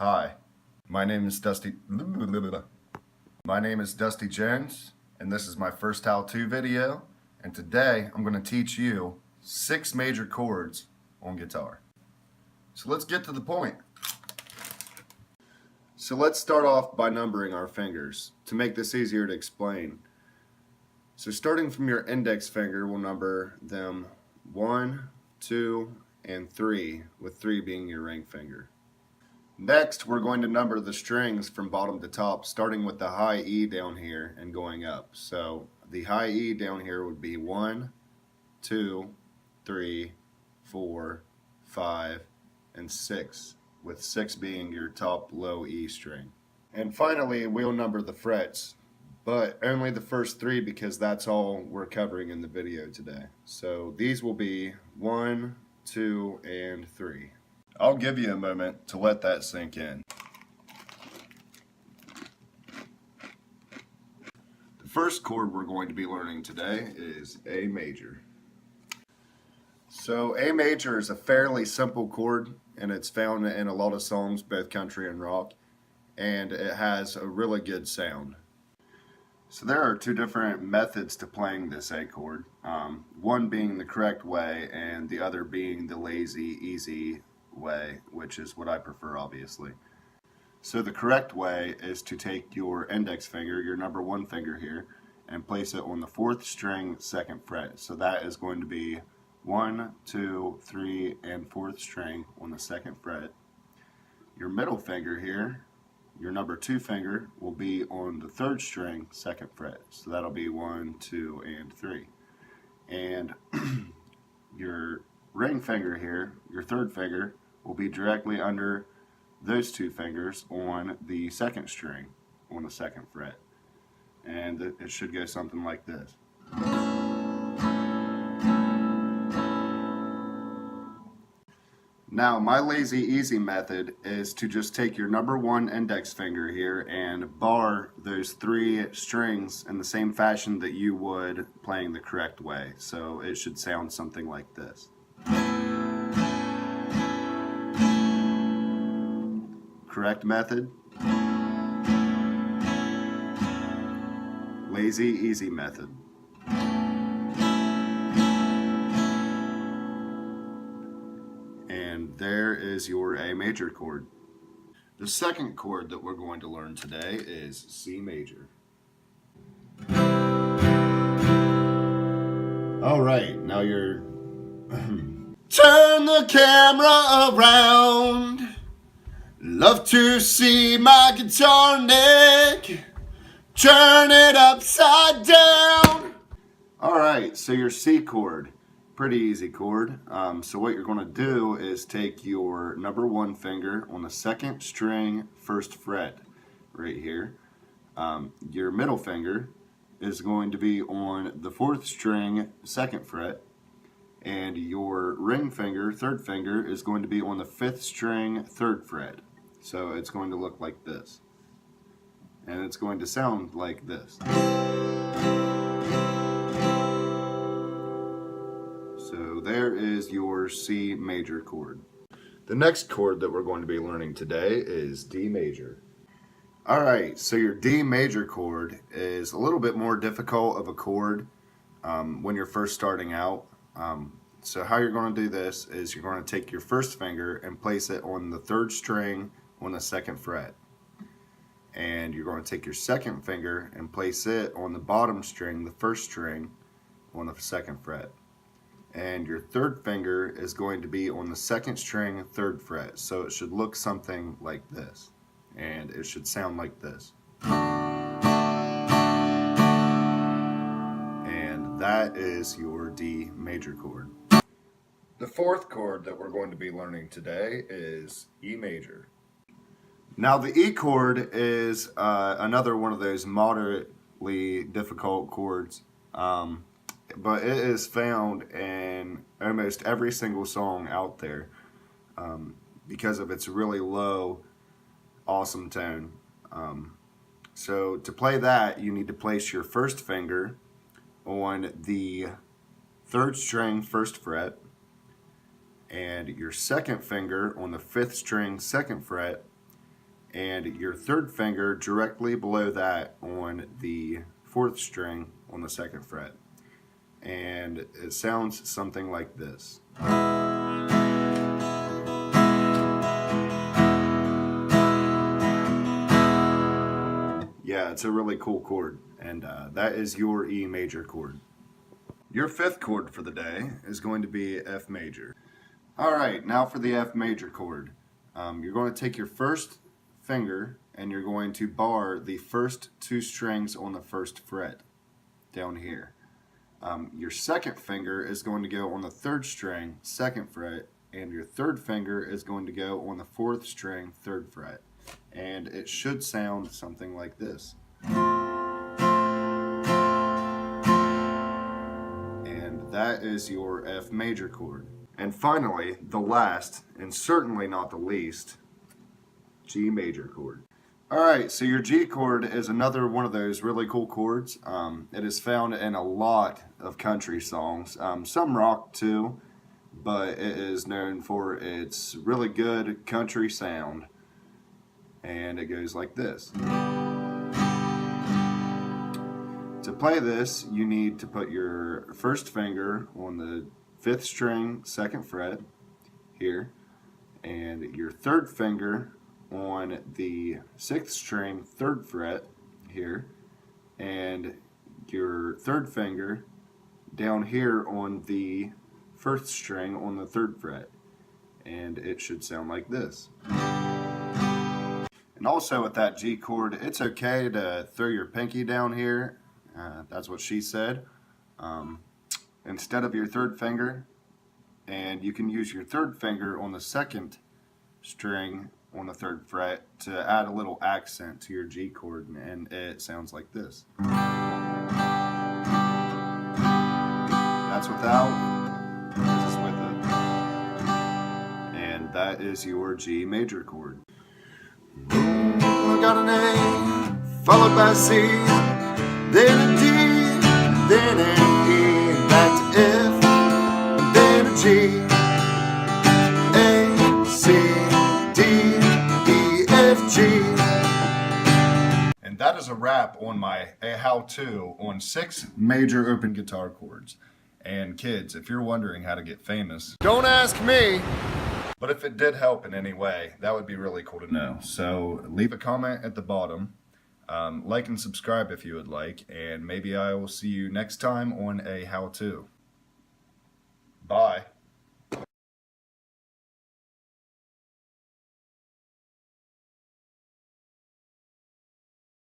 Hi, my name is Dusty. My name is Dusty Jones, and this is my first how-to video. And today I'm going to teach you 6 major chords on guitar. So let's get to the point. So let's start off by numbering our fingers to make this easier to explain. So starting from your index finger, we'll number them 1, 2, and 3, with 3 being your ring finger. Next, we're going to number the strings from bottom to top, starting with the high E down here and going up. So the high E down here would be 1, 2, 3, 4, 5, and 6, with 6 being your top low E string. And finally, we'll number the frets, but only the first 3 because that's all we're covering in the video today. So these will be 1, 2, and 3. I'll give you a moment to let that sink in. The first chord we're going to be learning today is A major. So A major is a fairly simple chord, and it's found in a lot of songs, both country and rock, and it has a really good sound. So there are 2 different methods to playing this A chord, one being the correct way and the other being the lazy, easy way, which is what I prefer, obviously. So the correct way is to take your index finger, your number 1 finger here, and place it on the 4th string, 2nd fret. So that is going to be 1, 2, 3, and 4th string on the 2nd fret. Your middle finger here, your number 2 finger, will be on the 3rd string, 2nd fret. So that'll be 1, 2, and 3. And your ring finger here, your 3rd finger, will be directly under those 2 fingers on the 2nd string on the 2nd fret. And it should go something like this. Now, my lazy easy method is to just take your number 1 index finger here and bar those 3 strings in the same fashion that you would playing the correct way. So it should sound something like this. Correct method. Lazy easy method. And there is your A major chord. The second chord that we're going to learn today is C major. Alright, now you're turn the camera around. Love to see my guitar neck. Turn it upside down. Alright, so your C chord. Pretty easy chord. So what you're going to do is take your number 1 finger on the 2nd string, 1st fret, right here. Your middle finger is going to be on the 4th string, 2nd fret. And your ring finger, 3rd finger, is going to be on the 5th string, 3rd fret. So it's going to look like this. And it's going to sound like this. So there is your C major chord. The next chord that we're going to be learning today is D major. Alright, so your D major chord is a little bit more difficult of a chord when you're first starting out. So how you're going to do this is you're going to take your 1st finger and place it on the 3rd string on the 2nd fret. And you're going to take your 2nd finger and place it on the bottom string, the 1st string, on the 2nd fret. And your 3rd finger is going to be on the 2nd string, 3rd fret. So it should look something like this. And it should sound like this. And that is your D major chord. The 4th chord that we're going to be learning today is E major. Now the E chord is another one of those moderately difficult chords, but it is found in almost every single song out there because of its really low, awesome tone. So to play that, you need to place your 1st finger on the 3rd string, 1st fret, and your 2nd finger on the 5th string, 2nd fret, and your third finger directly below that on the fourth string on the second fret. And it sounds something like this. Yeah, it's a really cool chord, and that is your E major chord. Your fifth chord for the day is going to be F major. Alright, now for the F major chord. You're going to take your first finger and you're going to bar the first two strings on the first fret down here. Your second finger is going to go on the third string, second fret, and your third finger is going to go on the fourth string, third fret. And it should sound something like this. And that is your F major chord. And finally, the last, and certainly not the least, G major chord. Alright, so your G chord is another one of those really cool chords. It is found in a lot of country songs, some rock too, but it is known for its really good country sound. And it goes like this. To play this, you need to put your first finger on the fifth string, second fret, here, and your third finger on the sixth string, third fret, here, and your third finger down here on the first string on the third fret, and it should sound like this. And also with that G chord, it's okay to throw your pinky down here. That's what she said. Instead of your third finger, and you can use your third finger on the second string on the third fret to add a little accent to your G chord, and it sounds like this. That's without, this is with it. And that is your G major chord. I got an A, followed by a C, then a D, then an E, back to F, and then a G, A, C, D, E, F, G. And that is a wrap on my how-to on 6 major open guitar chords. And kids, if you're wondering how to get famous, don't ask me! But if it did help in any way, that would be really cool to know. So leave a comment at the bottom, like and subscribe if you would like, and maybe I will see you next time on a how-to.